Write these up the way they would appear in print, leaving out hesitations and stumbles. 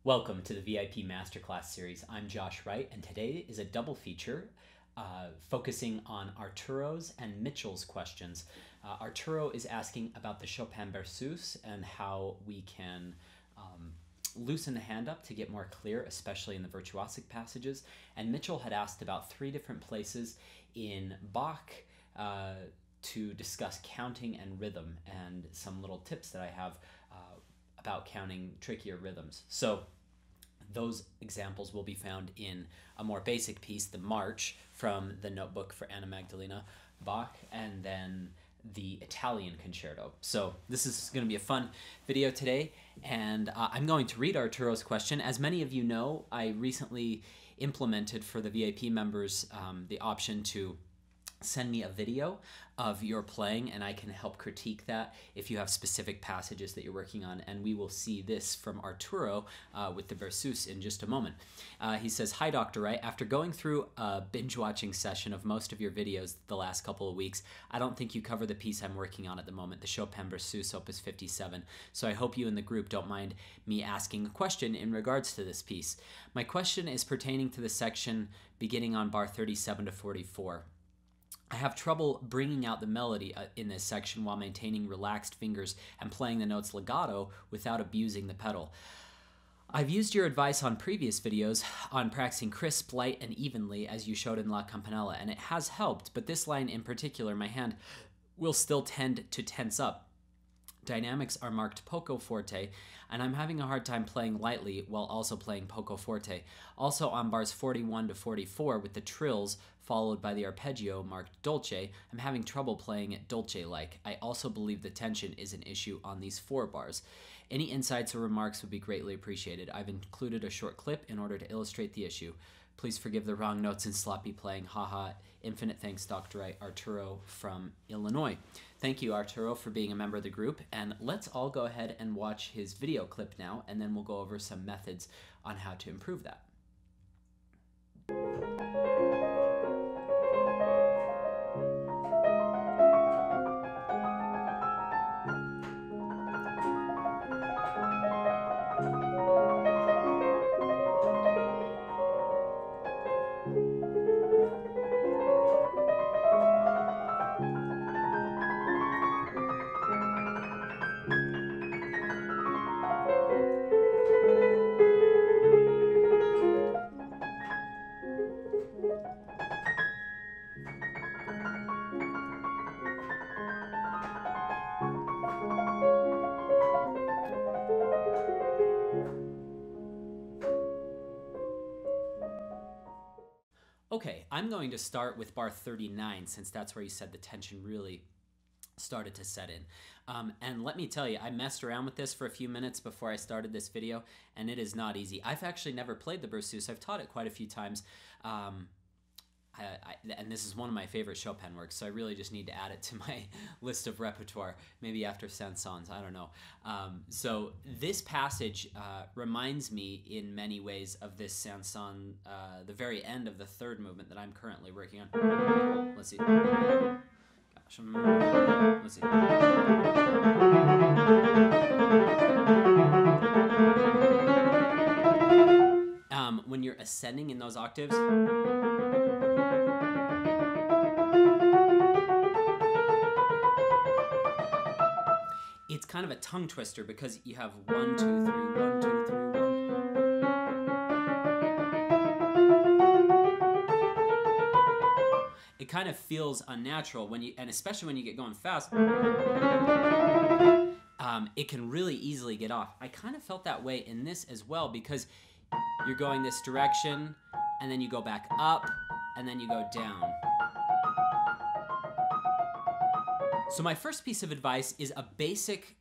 Welcome to the VIP Masterclass series. I'm Josh Wright, and today is a double feature focusing on Arturo's and Mitchell's questions. Arturo is asking about the Chopin Berceuse and how we can loosen the hand up to get more clear, especially in the virtuosic passages. And Mitchell had asked about 3 different places in Bach to discuss counting and rhythm and some little tips that I have about counting trickier rhythms. So those examples will be found in a more basic piece, the March from the notebook for Anna Magdalena, Bach, and then the Italian Concerto. So this is going to be a fun video today, and I'm going to read Arturo's question. As many of you know, I recently implemented for the VIP members the option to send me a video of your playing, and I can help critique that if you have specific passages that you're working on, and we will see this from Arturo with the Berceuse in just a moment. He says, "Hi Dr. Wright, after going through a binge-watching session of most of your videos the last couple of weeks, I don't think you cover the piece I'm working on at the moment, the Chopin Berceuse Opus 57, so I hope you and the group don't mind me asking a question in regards to this piece. My question is pertaining to the section beginning on bar 37 to 44. I have trouble bringing out the melody in this section while maintaining relaxed fingers and playing the notes legato without abusing the pedal. I've used your advice on previous videos on practicing crisp, light, and evenly as you showed in La Campanella, and it has helped, but this line in particular, my hand will still tend to tense up. Dynamics are marked poco forte, and I'm having a hard time playing lightly while also playing poco forte. Also on bars 41 to 44 with the trills followed by the arpeggio marked dolce, I'm having trouble playing it dolce-like. I also believe the tension is an issue on these 4 bars. Any insights or remarks would be greatly appreciated. I've included a short clip in order to illustrate the issue. Please forgive the wrong notes and sloppy playing. Haha. Infinite thanks, Dr. Wright. Arturo from Illinois." Thank you, Arturo, for being a member of the group. And let's all go ahead and watch his video clip now, and then we'll go over some methods on how to improve that. Okay, I'm going to start with bar 39 since that's where you said the tension really started to set in. And let me tell you, I messed around with this for a few minutes before I started this video, and it is not easy. I've actually never played the Berceuse. I've taught it quite a few times. And this is one of my favorite Chopin works, so I really just need to add it to my list of repertoire, maybe after Saint-Saëns, I don't know. So this passage reminds me in many ways of this Saint-Saëns, the very end of the 3rd movement that I'm currently working on. Let's see. Gosh, let's see. When you're ascending in those octaves, it's kind of a tongue twister because you have 1, 2, 3, 1, 2, 3, 1. It kind of feels unnatural when you, and especially when you get going fast, it can really easily get off. I kind of felt that way in this as well because you're going this direction, and then you go back up, and then you go down. So my first piece of advice is a basic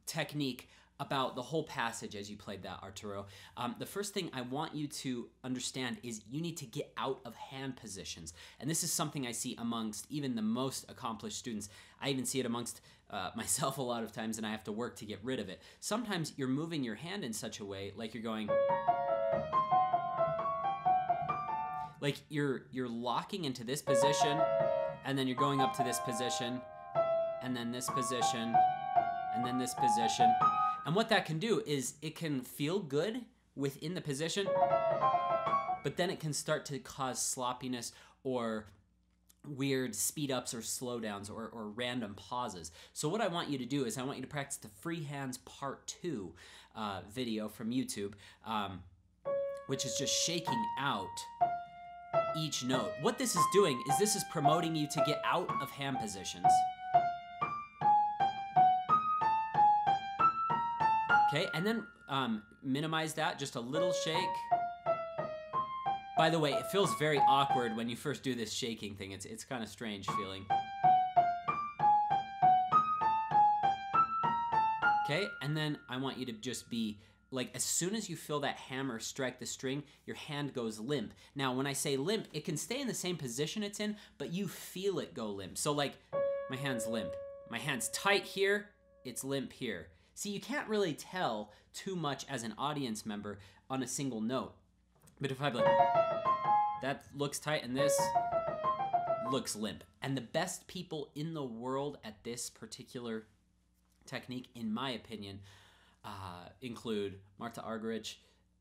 technique about the whole passage as you played that, Arturo. The first thing I want you to understand is you need to get out of hand positions. And this is something I see amongst even the most accomplished students. I even see it amongst myself a lot of times, and I have to work to get rid of it. Sometimes you're moving your hand in such a way like you're going... Like you're locking into this position, and then you're going up to this position, and then this position, and then this position. And what that can do is it can feel good, within the position, but then it can start to cause sloppiness or weird speed ups or slowdowns or random pauses. So what I want you to do is I want you to practice the free hands part 2 video from YouTube, which is just shaking out each note. What this is doing is this is promoting you to get out of hand positions. Okay, and then minimize that, just a little shake. By the way, it feels very awkward when you first do this shaking thing. It's kind of strange feeling. Okay, and then I want you to just be like, as soon as you feel that hammer strike the string, your hand goes limp. Now, when I say limp, it can stay in the same position it's in, but you feel it go limp. So like, my hand's limp. My hand's tight here, it's limp here. See, you can't really tell too much as an audience member on a single note. But if I'm like, that looks tight and this looks limp. And the best people in the world at this particular technique, in my opinion, include Marta Argerich,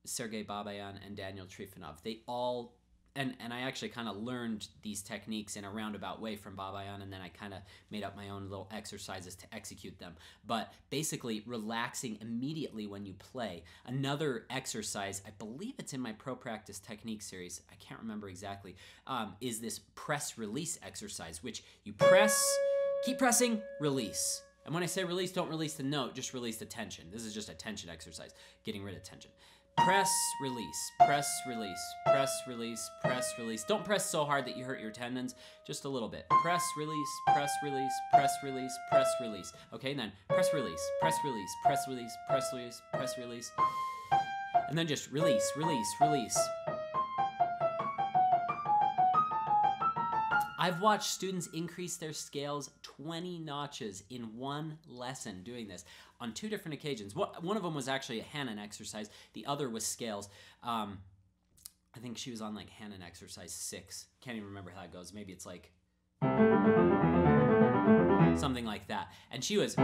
Sergei Babayan, and Daniel Trifonov. They all, and I actually kind of learned these techniques in a roundabout way from Babayan, and then I kind of made up my own little exercises to execute them. But basically, relaxing immediately when you play. Another exercise, I believe it's in my Pro Practice Technique series, I can't remember exactly, is this press-release exercise, which you press, keep pressing, release. And when I say release, don't release the note, just release the tension. This is just a tension exercise, getting rid of tension. Press, release, press, release, press, release, press, release. Don't press so hard that you hurt your tendons, just a little bit. Press, release, press, release, press, release, press, release. Okay, and then press, release, press, release, press, release, press, release, press, release. And then just release, release, release. I've watched students increase their scales 20 notches in one lesson doing this on 2 different occasions. One of them was actually a Hanon exercise. The other was scales. I think she was on like Hanon exercise 6. Can't even remember how it goes. Maybe it's like something like that. And she was a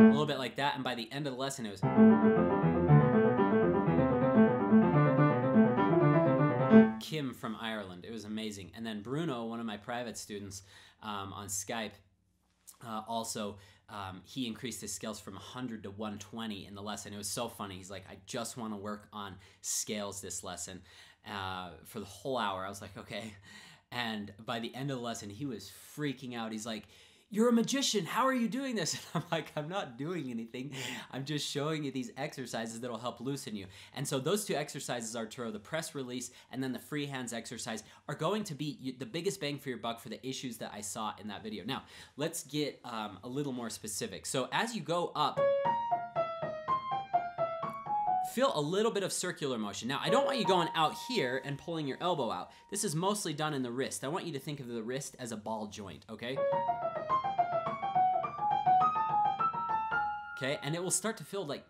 little bit like that. And by the end of the lesson, it was Kim from Ireland. It was amazing. And then Bruno, one of my private students on Skype, also, he increased his scales from 100 to 120 in the lesson. It was so funny. He's like, I just want to work on scales this lesson for the whole hour. I was like, okay. And by the end of the lesson, he was freaking out. He's like, you're a magician. How are you doing this? And I'm like, I'm not doing anything. I'm just showing you these exercises that'll help loosen you. And so those 2 exercises, Arturo, the press release and then the free hands exercise, are going to be the biggest bang for your buck for the issues that I saw in that video. Now, let's get a little more specific. So as you go up, feel a little bit of circular motion. Now, I don't want you going out here and pulling your elbow out. This is mostly done in the wrist. I want you to think of the wrist as a ball joint, okay? Okay, and it will start to feel like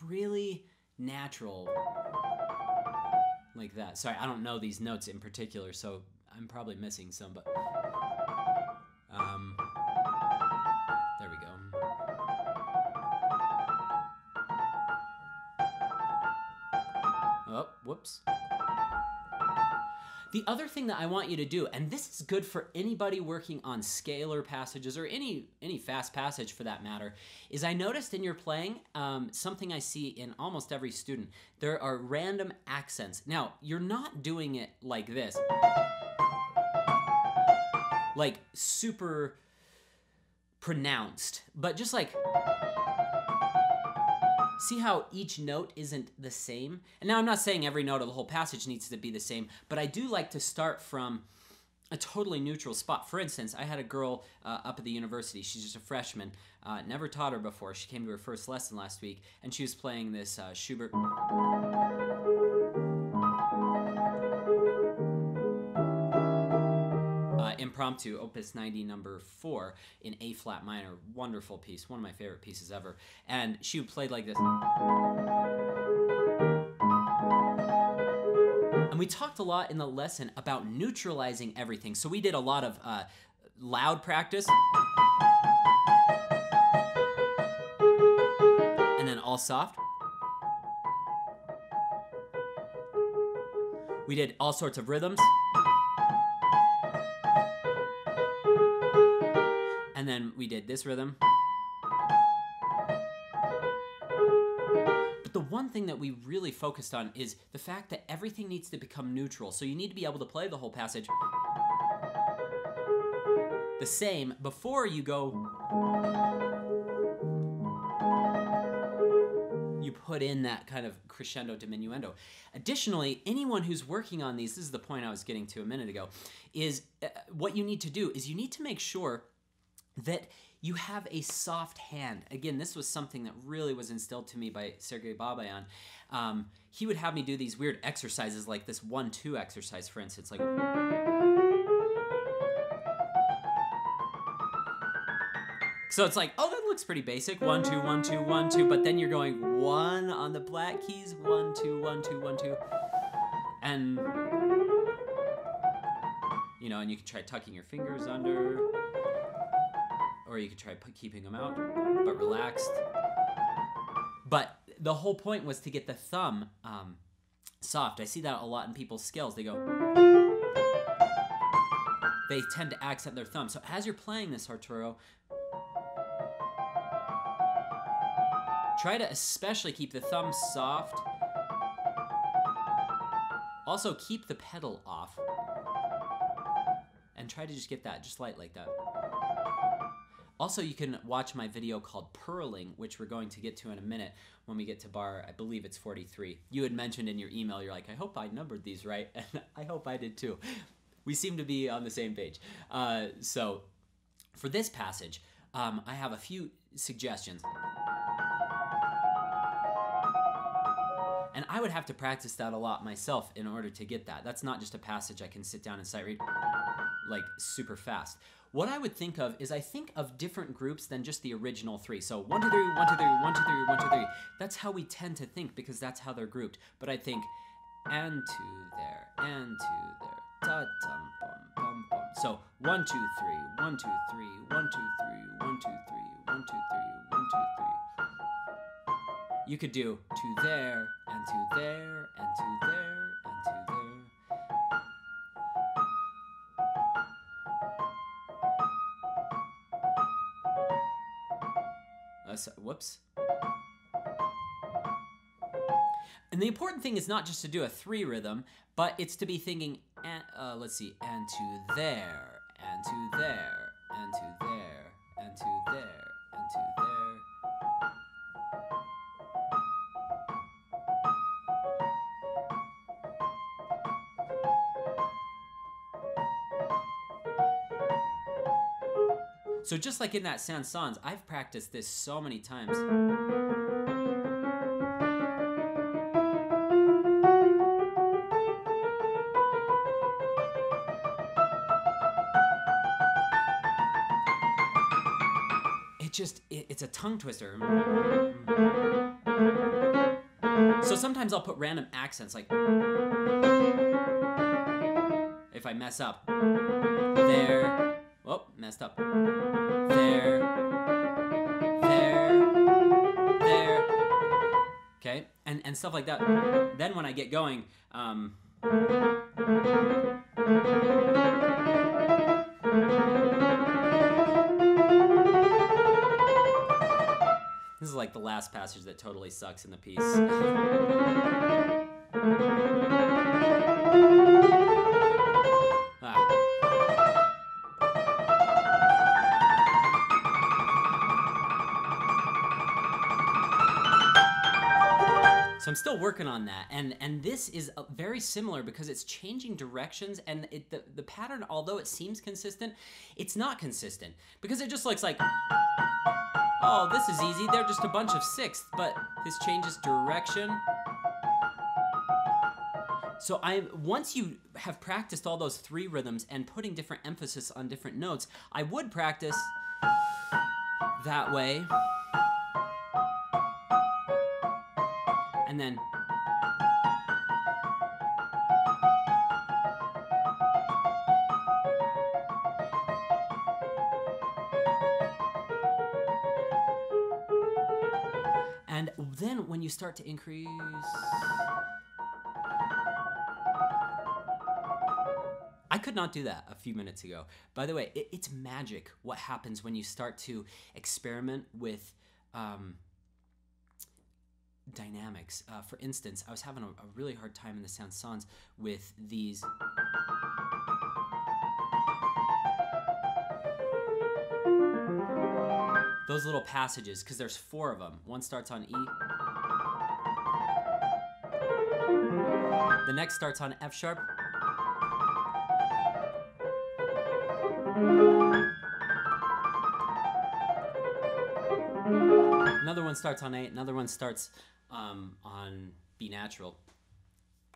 really natural, like that. Sorry, I don't know these notes in particular, so I'm probably missing some, but there we go. Oh, whoops. The other thing that I want you to do, and this is good for anybody working on scalar passages or any fast passage for that matter, is I noticed in your playing, something I see in almost every student, there are random accents. Now, you're not doing it like this, like super pronounced, but just like, see how each note isn't the same? And now I'm not saying every note of the whole passage needs to be the same, but I do like to start from a totally neutral spot. For instance, I had a girl up at the university. She's just a freshman. Never taught her before. She came to her first lesson last week, and she was playing this Schubert. Impromptu, Opus 90, number 4 in A flat minor. Wonderful piece, one of my favorite pieces ever. And she played like this. And we talked a lot in the lesson about neutralizing everything. So we did a lot of loud practice. all soft. We did all sorts of rhythms. And then we did this rhythm. But the one thing that we really focused on is the fact that everything needs to become neutral. So you need to be able to play the whole passage the same before you go. You put in that kind of crescendo diminuendo. Additionally, anyone who's working on these, this is the point I was getting to a minute ago, is what you need to do is you need to make sure that you have a soft hand. Again, this was something that really was instilled to me by Sergei Babayan. He would have me do these weird exercises like this 1-2 exercise, for instance, like. So it's like, oh, that looks pretty basic. 1, 2, 1, 2, 1, 2. But then you're going 1 on the black keys, 1, 2, 1, 2, 1, 2. And, you know, and you can try tucking your fingers under, or you could try keeping them out, but relaxed. But the whole point was to get the thumb soft. I see that a lot in people's scales. They tend to accent their thumb. So as you're playing this, Arturo, try to especially keep the thumb soft. Also keep the pedal off. And try to just get that, just light like that. Also, you can watch my video called Purling, which we're going to get to in a minute when we get to bar, I believe it's 43. You had mentioned in your email, you're like, I hope I numbered these right, and I hope I did too. We seem to be on the same page. So for this passage, I have a few suggestions. And I would have to practice that a lot myself in order to get that. That's not just a passage I can sit down and sight read like super fast. What I would think of is I think of different groups than just the original 3. So 1, 2, 3, 1, 2, 3, 1, 2, 3, 1, 2, 3. That's how we tend to think because that's how they're grouped. But I think and 2 there, and 2 there. Da dum bum bum bum. So 1, 2, 3, 1, 2, 3, 1, 2, 3, 1, 2, 3, 1, 2, 3, 1, 2, 3. You could do 2 there, and 2 there, and 2 there, and 2 there. Whoops. And the important thing is not just to do a 3 rhythm, but it's to be thinking, let's see, and 2 there, and 2 there, and 2 there, and 2 there, and 2 there. So just like in that Saint-Saëns, I've practiced this so many times. It's a tongue twister. So sometimes I'll put random accents, like if I mess up. There. Oh, messed up. There. There. Okay, and stuff like that. Then when I get going, this is like the last passage that totally sucks in the piece. So I'm still working on that, and this is very similar because it's changing directions, and the pattern, although it seems consistent, it's not consistent because it just looks like, oh, this is easy. They're just a bunch of sixths, but this changes direction. So once you have practiced all those 3 rhythms and putting different emphasis on different notes, I would practice that way. And then And then when you start to increase, I could not do that a few minutes ago. By the way, it's magic what happens when you start to experiment with dynamics. For instance, I was having a really hard time in the chansons with these. Those little passages, because there's 4 of them. One starts on E. The next starts on F sharp. Another one starts on A, another one starts on B natural.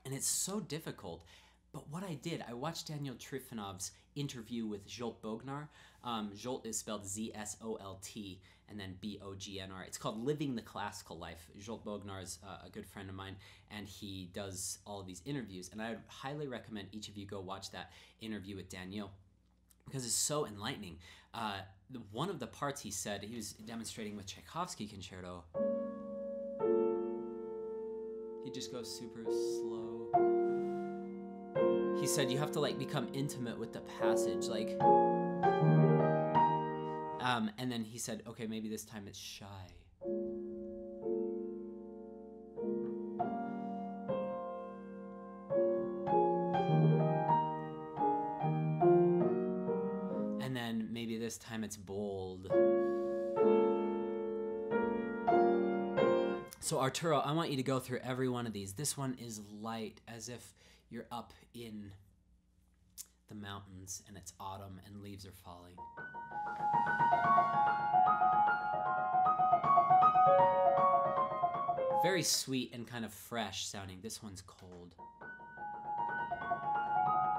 And it's so difficult. But what I did, I watched Daniel Trifonov's interview with Zsolt Bognar. Zsolt is spelled Z-S-O-L-T and then B-O-G-N-R. It's called Living the Classical Life. Zsolt Bognar is a good friend of mine, and he does all of these interviews. And I would highly recommend each of you go watch that interview with Daniel, because it's so enlightening. One of the parts he said, he was demonstrating with Tchaikovsky Concerto. He just goes super slow. He said you have to like become intimate with the passage, like, and then he said, okay, maybe this time it's shy. And then maybe this time it's bold. So Arturo, I want you to go through every one of these. This one is light, as if you're up in the mountains and it's autumn and leaves are falling. Very sweet and kind of fresh sounding. This one's cold.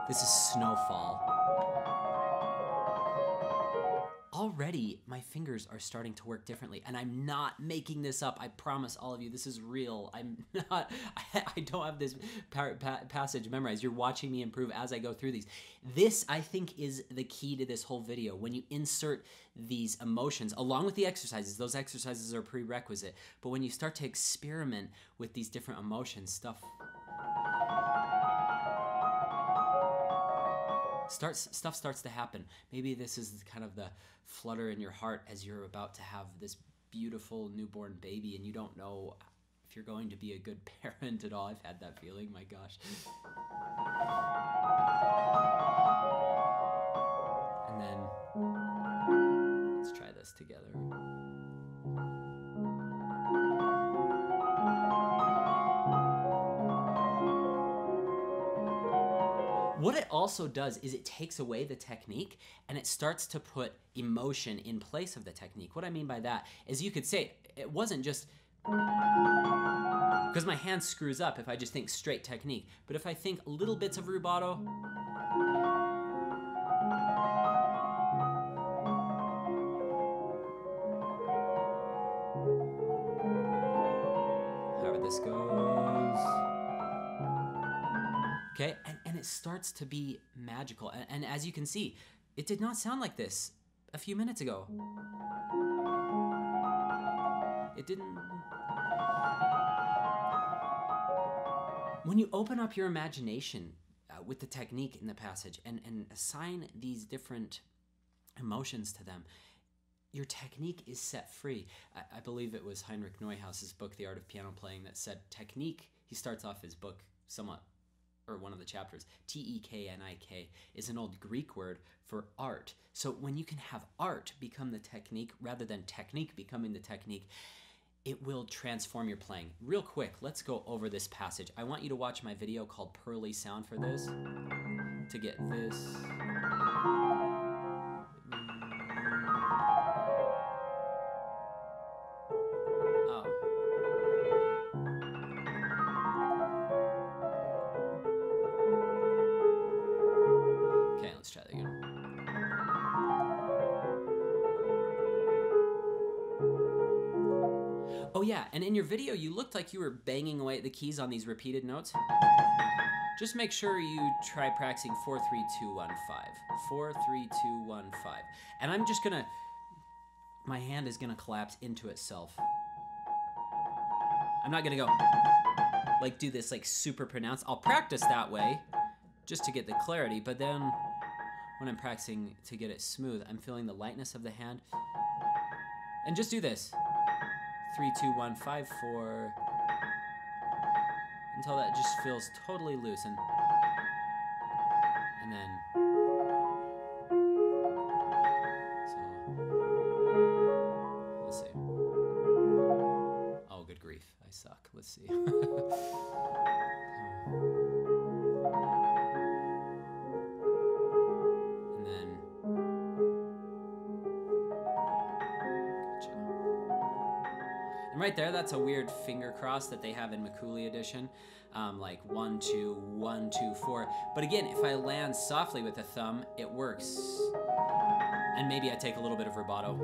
This is snowfall. Already, my fingers are starting to work differently, and I'm not making this up. I promise all of you, this is real. I'm not, I don't have this passage memorized. You're watching me improve as I go through these. This, I think, is the key to this whole video. When you insert these emotions, along with the exercises, those exercises are a prerequisite, but when you start to experiment with these different emotions, stuff starts to happen. Maybe this is kind of the flutter in your heart as you're about to have this beautiful newborn baby and you don't know if you're going to be a good parent at all. I've had that feeling, my gosh. And then let's try this together. What it also does is it takes away the technique and it starts to put emotion in place of the technique. What I mean by that is you could say it wasn't just because my hand screws up if I just think straight technique, but if I think little bits of rubato, however this goes. Okay, and it starts to be magical. And as you can see, it did not sound like this a few minutes ago. It didn't. When you open up your imagination with the technique in the passage and assign these different emotions to them, your technique is set free. I believe it was Heinrich Neuhaus's book, The Art of Piano Playing, that said technique, he starts off his book somewhat, or one of the chapters, T-E-K-N-I-K, is an old Greek word for art. So when you can have art become the technique rather than technique becoming the technique, it will transform your playing. Real quick, let's go over this passage. I want you to watch my video called Pearly Sound for this, to get this. Let's try that again. Oh yeah, and in your video you looked like you were banging away at the keys on these repeated notes. Just make sure you try practicing 4, 3, 2, 1, 5. 4, 3, 2, 1, 5. And I'm just gonna, my hand is gonna collapse into itself. I'm not gonna go like do this like super pronounced. I'll practice that way just to get the clarity, but then when I'm practicing to get it smooth, I'm feeling the lightness of the hand. And just do this. 3, 2, 1, 5, 4, until that just feels totally loose, and then so let's see. Oh, good grief, I suck. Let's see. And then and right there, that's a weird finger cross that they have in Mikuli edition, like 1, 2, 1, 2, 4. But again, if I land softly with the thumb, it works. And maybe I take a little bit of rubato.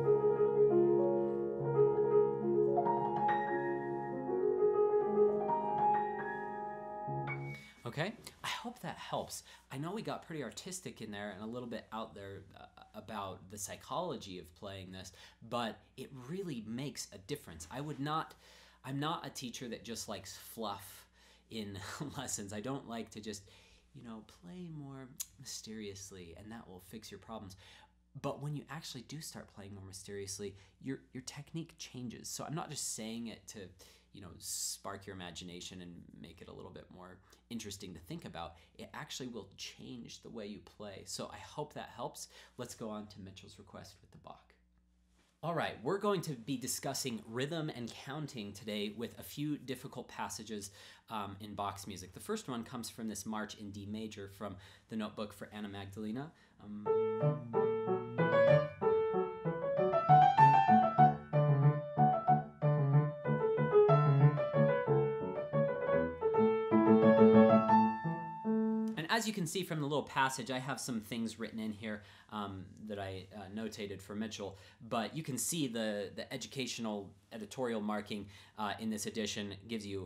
Okay, I hope that helps. I know we got pretty artistic in there and a little bit out there about the psychology of playing this, but it really makes a difference. I'm not a teacher that just likes fluff in lessons. I don't like to just, play more mysteriously and that will fix your problems. But when you actually do start playing more mysteriously, your technique changes. So I'm not just saying it to, spark your imagination and make it a little bit more interesting to think about. It actually will change the way you play. So I hope that helps. Let's go on to Mitchell's request with the Bach. All right, we're going to be discussing rhythm and counting today with a few difficult passages in Bach's music. The first one comes from this march in D major from the notebook for Anna Magdalena. As you can see from the little passage, I have some things written in here that I notated for Mitchell, but you can see the educational editorial marking in this edition gives you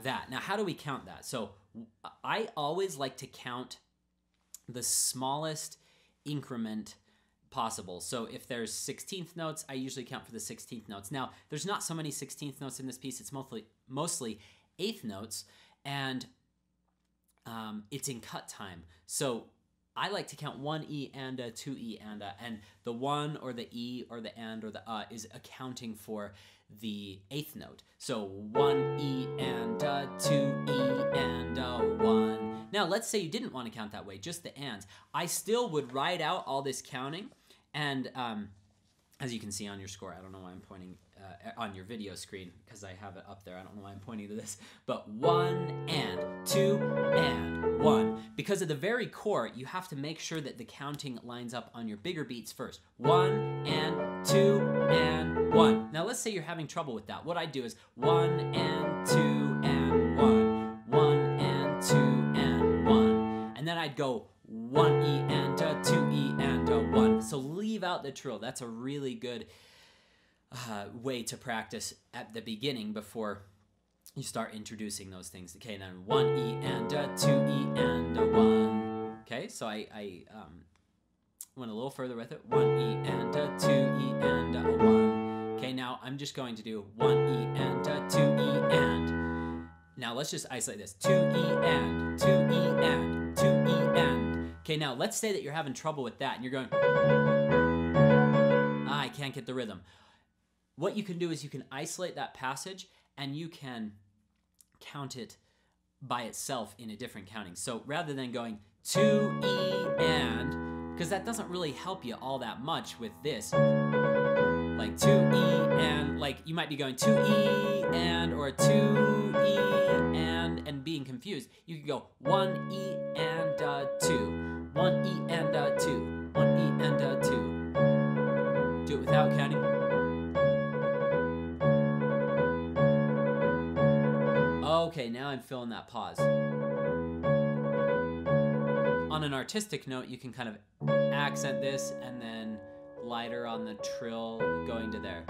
that. Now, how do we count that? So I always like to count the smallest increment possible. So if there's 16th notes, I usually count for the 16th notes. Now, there's not so many 16th notes in this piece. It's mostly 8th notes, and it's in cut time. So I like to count 1 E and a, 2 E and a, and the 1 or the E or the and or the is accounting for the 8th note. So 1 E and a, 2 E and a, 1. Now let's say you didn't want to count that way, just the ands. I still would write out all this counting, and as you can see on your score, I don't know why I'm pointing on your video screen because I have it up there. I don't know why I'm pointing to this, but 1 and 2 and 1. Because of the very core, you have to make sure that the counting lines up on your bigger beats first. 1 and 2 and 1. Now let's say you're having trouble with that. What I do is 1 and 2 and 1. 1 and 2 and 1. And then I'd go 1 E and a, 2 E and a, 1. So leave out the trill. That's a really good way to practice at the beginning before you start introducing those things. Okay, and then 1 E and a, 2 E and a, 1. Okay, so I went a little further with it. 1 E and a, 2 E and a, 1. Okay, now I'm just going to do 1 E and a, 2 E and. Now let's just isolate this. 2 E and, 2 E and, 2 E and. Okay, now let's say that you're having trouble with that and you're going, I can't get the rhythm. What you can do is you can isolate that passage and you can count it by itself in a different counting. So rather than going 2 E and, because that doesn't really help you all that much with this, like 2 E and, like you might be going 2 E and or 2 E and being confused. You could go 1 E and 2, 1 E and 2, 1 E and 2. Do it without counting. Okay, now I'm feeling that pause. On an artistic note, you can kind of accent this and then lighter on the trill going to there.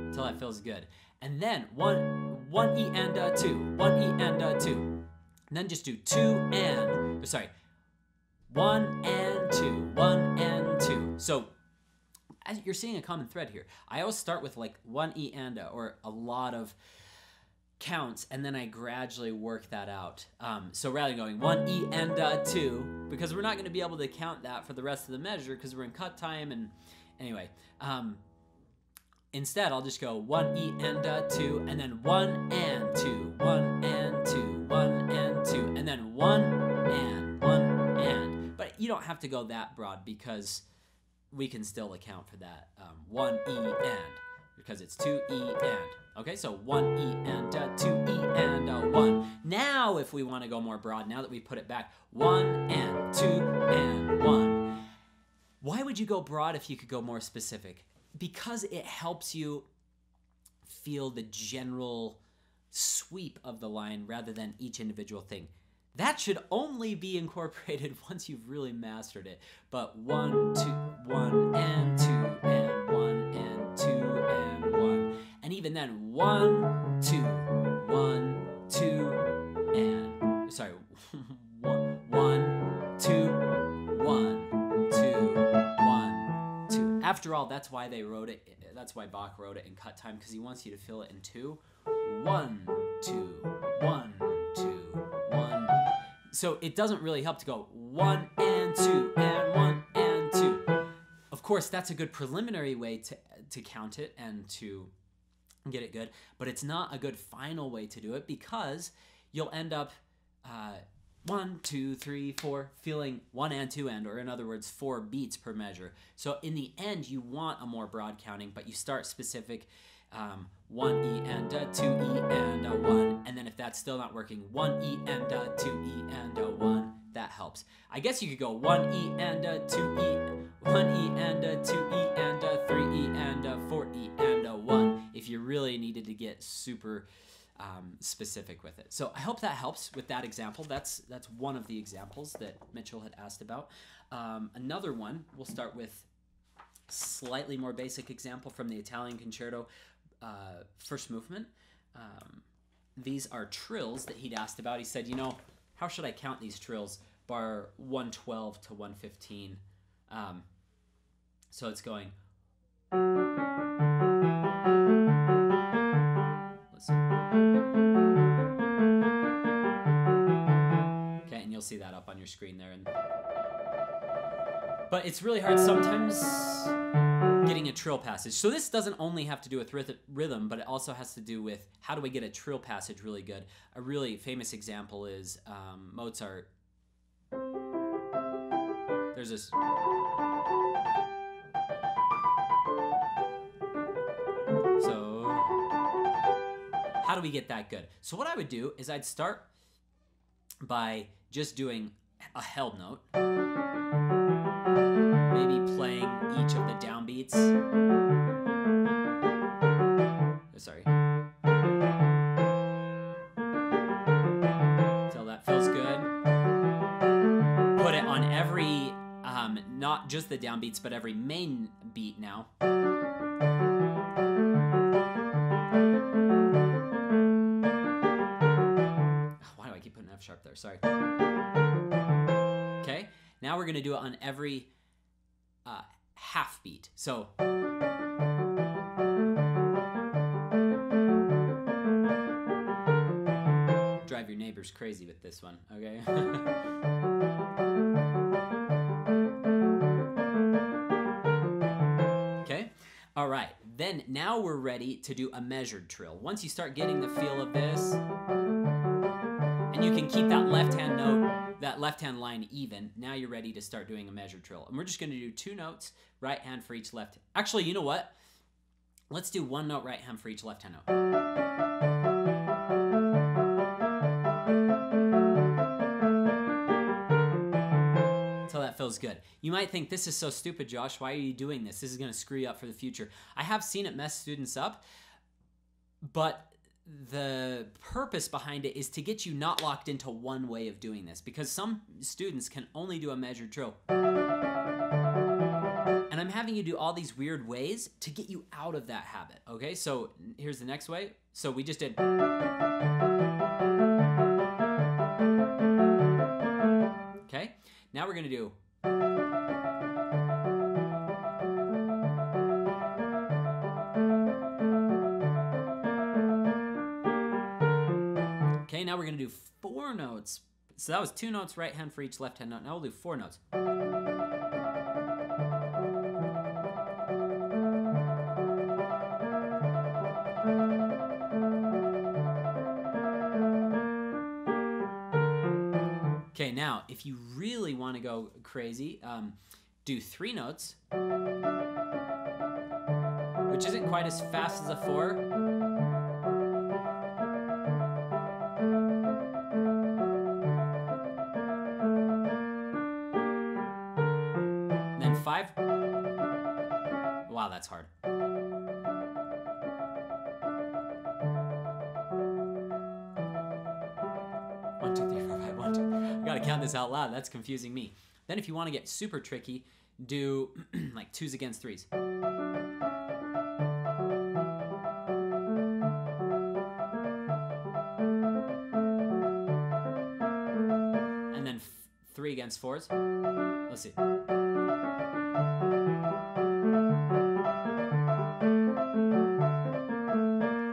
Until that feels good. And then 1 E and 2, 1 E and 2. And then just do 2 and, sorry, 1 and 2, 1 and 2. So as you're seeing a common thread here. I always start with like one E and a, or a lot of counts, and then I gradually work that out. So rather than going 1 E and a 2, because we're not going to be able to count that for the rest of the measure because we're in cut time. And anyway, instead I'll just go 1 E and a 2, and then 1 and 2, 1 and 2, 1 and 2, and then 1 and 1 and. But you don't have to go that broad because we can still account for that 1 E and, because it's 2 E and. Okay, so 1 E and 2 E and 1. Now, if we want to go more broad, now that we put it back, 1 and 2 and 1. Why would you go broad if you could go more specific? Because it helps you feel the general sweep of the line rather than each individual thing. That should only be incorporated once you've really mastered it. But 1, 2, 1 and 2 and 1 and 2 and 1. And even then, 1, 2, 1, 2, and, sorry, 1, 2, 1, 2, 1, 2. After all, that's why they wrote it, that's why Bach wrote it in cut time, because he wants you to feel it in 2. 1, 2, 1, 2, 1. So it doesn't really help to go 1 and 2 and 1 and 2. Of course, that's a good preliminary way to count it and to get it good, but it's not a good final way to do it, because you'll end up 1, 2, 3, 4 feeling 1 and 2 and, or in other words 4 beats per measure. So in the end you want a more broad counting, but you start specific, 1 E and 2 E and 1, and then if that's still not working, 1 E and 2 E and 1. That helps. I guess you could go 1 E and 2 E, 1 E and 2 E and 3 E and 4 E and 1 if you really needed to get super specific with it. So I hope that helps with that example. That's one of the examples that Mitchell had asked about. Another one, we'll start with slightly more basic example from the Italian Concerto, first movement. These are trills that he'd asked about. He said, you know, how should I count these trills? Bar 112 to 115. So it's going. Let's see. Okay, and you'll see that up on your screen there. But it's really hard sometimes getting a trill passage. So this doesn't only have to do with rhythm, but it also has to do with how do we get a trill passage really good. A really famous example is Mozart. There's this. So how do we get that good? So what I would do is I'd start by just doing a held note. Maybe playing each of the downbeats. Sorry. Till that feels good. Put it on every, not just the downbeats, but every main beat now. Why do I keep putting F sharp there? Sorry. Okay, now we're gonna do it on every half beat. So drive your neighbors crazy with this one, okay? Okay, all right. Then now we're ready to do a measured trill. Once you start getting the feel of this, and you can keep that left-hand note, that left-hand line even, now you're ready to start doing a measured trill. And we're just going to do 2 notes, right hand for each left. Actually, you know what? Let's do 1 note right hand for each left-hand note. Until that feels good. You might think, this is so stupid, Josh. Why are you doing this? This is going to screw you up for the future. I have seen it mess students up, but the purpose behind it is to get you not locked into one way of doing this, because some students can only do a measured trill. And I'm having you do all these weird ways to get you out of that habit, okay? So here's the next way. So we just did. Okay, now we're gonna do. Okay, now we're gonna do 4 notes. So that was 2 notes, right hand for each left hand note. Now we'll do 4 notes. Okay, now if you really want to go crazy, do 3 notes, which isn't quite as fast as a 4. Then 5. Wow, that's hard. 1, 2, 3, 4, 5, 1, 2. I gotta count this out loud. That's confusing me. Then if you want to get super tricky, do like 2s against 3s. And then 3 against 4s. Let's see.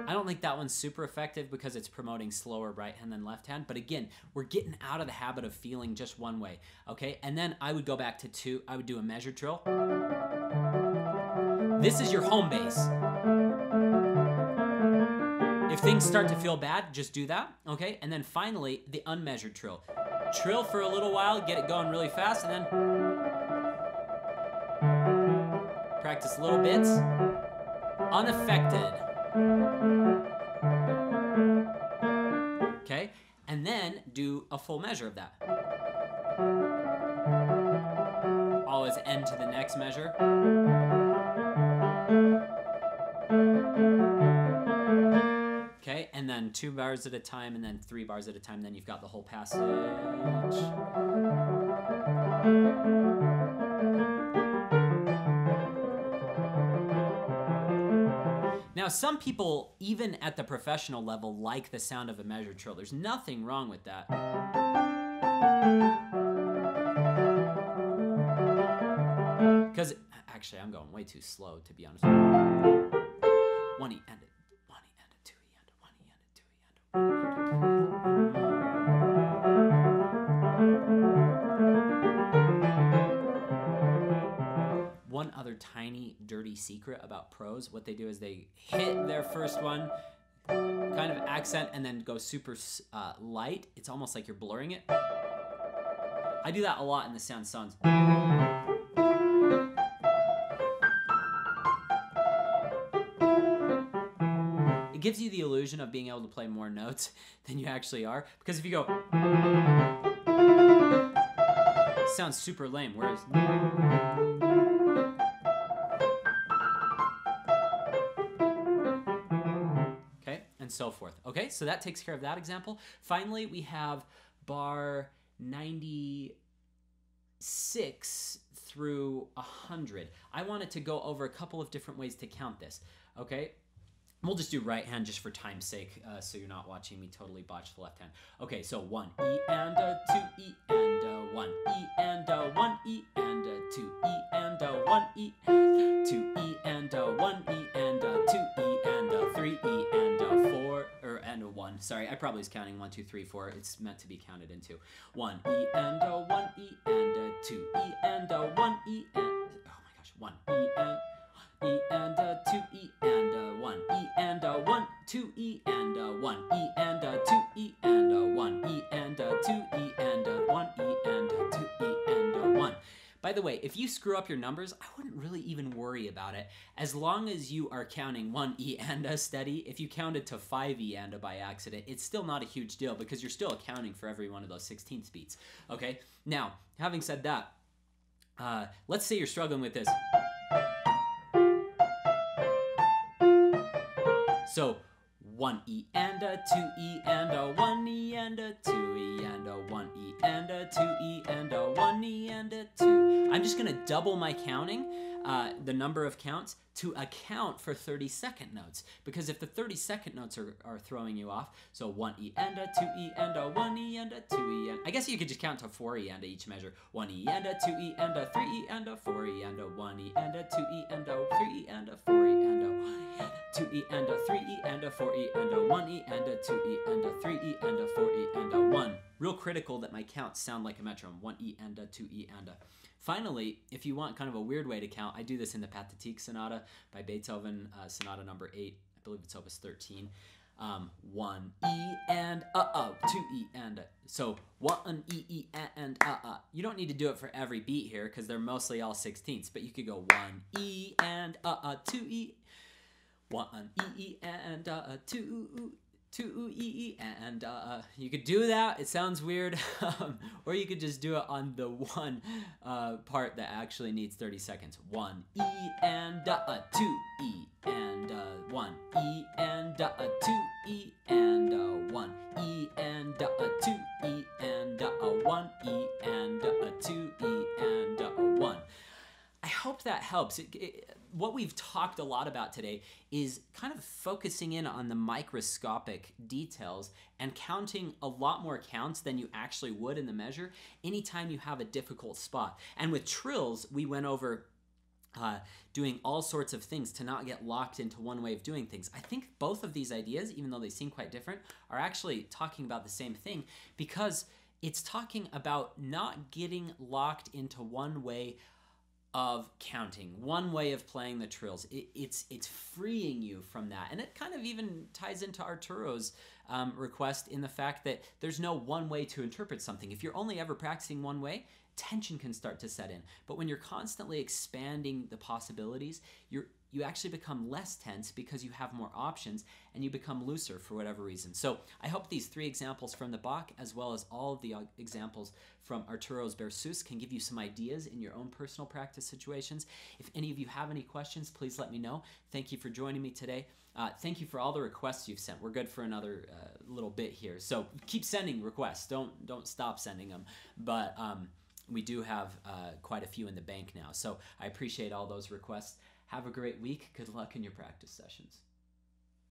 I don't think that one's super effective because it's promoting slower right hand than left hand. But again, we're getting out of the habit of feeling just one way. Okay, and then I would go back to 2. I would do a measured trill. This is your home base. If things start to feel bad, just do that. Okay, and then finally the unmeasured trill. Trill for a little while, get it going really fast, and then practice little bits. Unaffected. Okay, and then do a full measure of that. Always end to the next measure. Okay, and then 2 bars at a time, and then 3 bars at a time, then you've got the whole passage. Now, some people, even at the professional level, like the sound of a measured trill. There's nothing wrong with that. Because, actually, I'm going way too slow, to be honest. 1 E and a 1 E and a 2 E and a 1 E and a 2 E and a 1 E and a 2 E. One other tiny dirty secret about pros, what they do is they hit their first one, kind of accent, and then go super light. It's almost like you're blurring it. I do that a lot in the sound songs. It gives you the illusion of being able to play more notes than you actually are, because if you go, it sounds super lame, whereas and so forth. Okay, so that takes care of that example. Finally, we have bar 96 through 100. I wanted to go over a couple of different ways to count this. Okay, we'll just do right hand just for time's sake, so you're not watching me totally botch the left hand. Okay, so 1 E and a 2 E and a 1 E and a 1 E and a 2 E and a 1 E, 2 E and a 1 E and a 2 E and a 3 E and a 4 and a 1. Sorry, I probably was counting 1, 2, 3, 4. It's meant to be counted into 1 E and a 1 E and a 2 E and a 1 E and, oh my gosh, 1 E and a 2 E and a 1 E and a 1 2 E and a 1 E and a 2 E and a 1 E and a 2 E and a 1 E and a 2 E and a 1. By the way, if you screw up your numbers, I wouldn't really even worry about it. As long as you are counting 1 E and a steady, if you counted to 5 E and a by accident, it's still not a huge deal because you're still accounting for every one of those 16th beats. Okay? Now, having said that, let's say you're struggling with this. So 1 E and a 2 E and a 1 E and a 2 E and a 1 E and a 2 E and a 1 E and a 2. I'm just gonna double my counting the number of counts to account for 30-second notes. Because if the 30-second notes are throwing you off, so 1 E and a, 2 E and a, 1 E and a, 2 E and, I guess you could just count to 4 E and a each measure. 1 E and a, 2 E and a, 3 E and a, 4 E and a, 1 E and a, 2 E and a, 3 E and a, 4 E and a, 1 E and a, 2 E and a, 3 E and a, 4 E and a, 1 E and a, 2 E and a, 3 E and a, 4 E and a, 1. Real critical that my counts sound like a metronome. 1 E and a, 2 E and a. Finally, if you want kind of a weird way to count, I do this in the Pathetique Sonata by Beethoven, Sonata number 8. I believe it's Opus 13. 1 E and 2 E and a. So 1 E and You don't need to do it for every beat here because they're mostly all 16ths, but you could go 1 E and 2 E. 1 E and 2 E and you could do that. It sounds weird, or you could just do it on the one part that actually needs 30 seconds. 1 E and 2 E and 1 E and 2 E and 1 E and 2 E and 1 E and 2 E and 1. I hope that helps. What we've talked a lot about today is kind of focusing in on the microscopic details and counting a lot more counts than you actually would in the measure anytime you have a difficult spot. And with trills, we went over doing all sorts of things to not get locked into one way of doing things. I think both of these ideas, even though they seem quite different, are actually talking about the same thing, because it's talking about not getting locked into one way of counting, one way of playing the trills. It's freeing you from that. And it kind of even ties into Arturo's request in the fact that there's no one way to interpret something. If you're only ever practicing one way, tension can start to set in. But when you're constantly expanding the possibilities, you actually become less tense because you have more options and you become looser for whatever reason. So I hope these 3 examples from the Bach, as well as all of the examples from Arturo's Berceuse, can give you some ideas in your own personal practice situations. If any of you have any questions, please let me know. Thank you for joining me today. Thank you for all the requests you've sent. We're good for another little bit here. So keep sending requests. Don't stop sending them. But we do have quite a few in the bank now. So I appreciate all those requests. Have a great week. Good luck in your practice sessions.